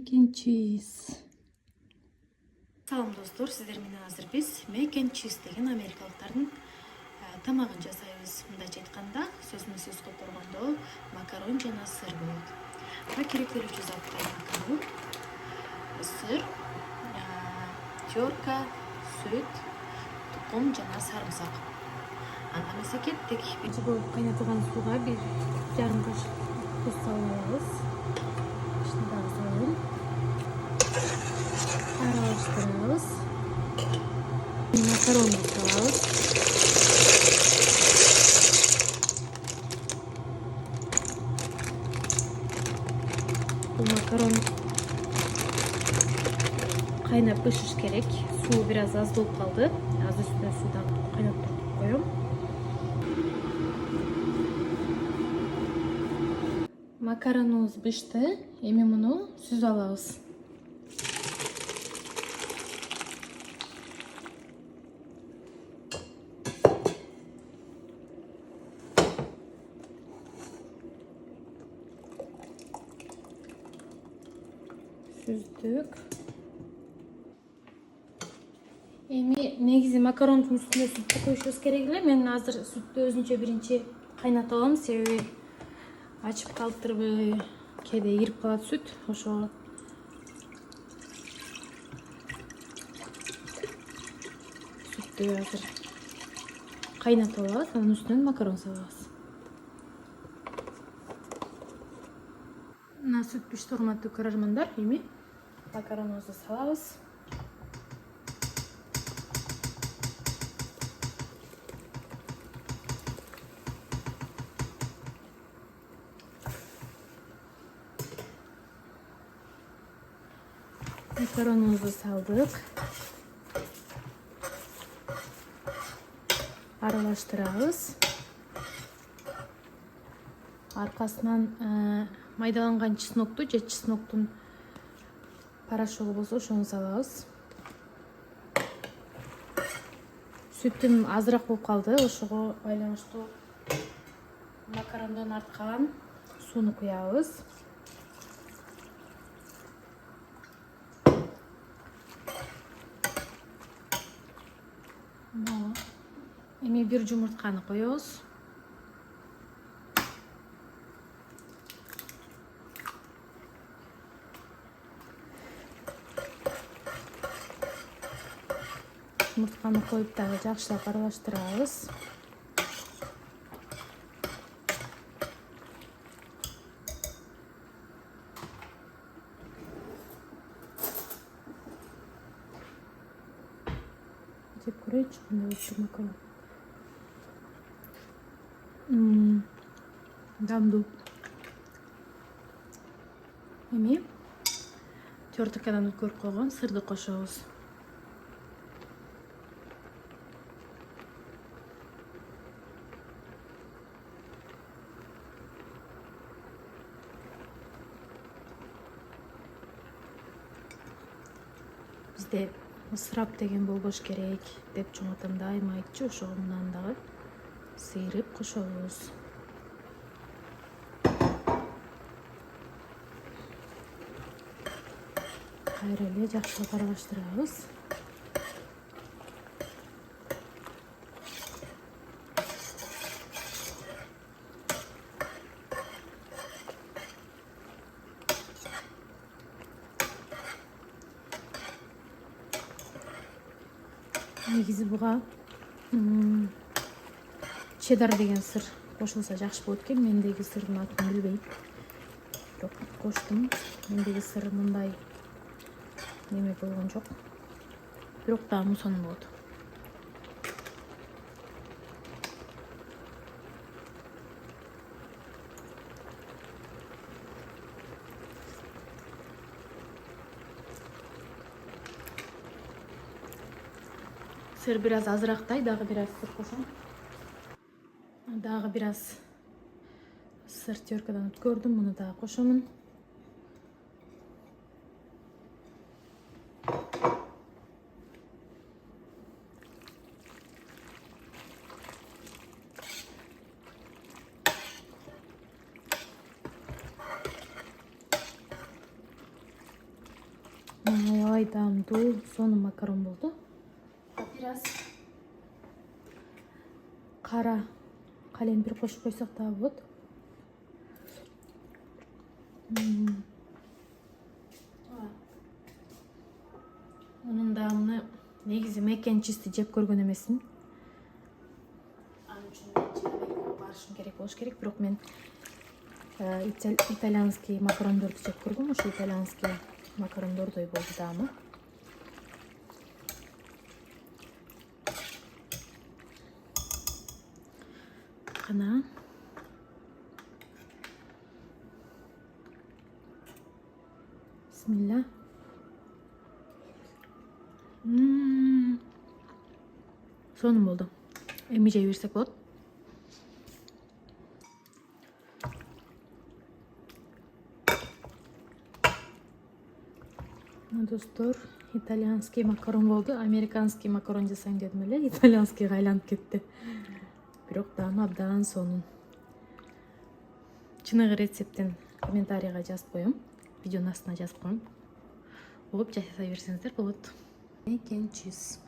Mac and cheese. Салам достор, сіздер менен азыр биз mac and cheese деген америкалыктардын тамагын жасайбыз. Мындайча айтканда, сөзмө-сөз которгондо макарон жана сыр болот. Буга керектелүүчү заттар: макарон, сыр, терка, сүт, тукум жана сарымсак. Анда эмесе кеттик. Бул кайнатылган сууга 1,5 кашык туз салабыз. Ишни дагы салып, аралаштырабыз. Макаронду салабыз. Бул макарон кайнап бышыш керек. Суу бир аз болуп калды. Азыр үстүнө суу дагы кайнатып коём. Макаронубуз бышты. Эми муну сүзүп алабыз. Сүздүк. Эми негизи макарондун үстүнө сүттү коюшубуз керек эле. Мен азыр сүттү өзүнчө биринчи кайнатып алам, себеби ачып калыптырбы, кээде ирип калат сүт. Ошого сүттү азыр кайнатып алабыз, анын үстүнөн макарон салабыз. Мына сүт пишти, урматтуу көрөрмандар. Эми макаронубузду салабыз. Макаронубузду салдык. Аралаштырабыз. Аркасынан майдаланган чеснокту же чесноктун порошогу болсо ошону салабыз. Сүтүм азыраак болуп калды, ошого байланыштуу макарондон арткан сууну куябыз. Эми бир жумуртканы коебуз. Жумуртканы коюп дагы жакшылап аралаштырабыз. Жеп көрөйүчү кандай болуп макарон. Дамдуу. Эми тёрткадан өткөрүп койгон сырды кошобуз. Бизде ысырап деген болбош керек деп чоңотом дайыма айтчу, ошого мындан дагы сыйрып кошобуз. Кайра эле жакшылап аралаштырабыз. Негизи буга чедар деген сыр кошулса жакшы болот экен. Мендеги сырдын атын билбейм. Бирок коштум. Мендеги сыр мындай неме болгон жок. Бирок дагы мусонун болот. Сыр бир аз азырактай, дагы бир аз сыр кошом. Дагы бир аз сыр теркадан өткөрдүм, муну дагы кошомун. аябай даамдуу сонун макарон болду. Бир аз кара калемпир кошуп койсок дагы болот. Мунун даамын негизи мекен чизди жеп көргөн эмесмин. Ал үчүн барышым керек болуш керек, бирок мен итальянский макарондорду жеп көргөм. Ошо итальянский макарондордой болду даамы. Кана бисмилла. Сонун болду. Эми жей берсек болот. Достор, итальянский макарон болду. Американский макарон жасайм дедим эле, итальянскийге айланып кетти. Бирок даамы абдан сонун. Чыныгы рецептин комментарийга жазып коем. Видеонун астына жазып коем. Угуп жасай берсеңиздер болот. Мекен чиз.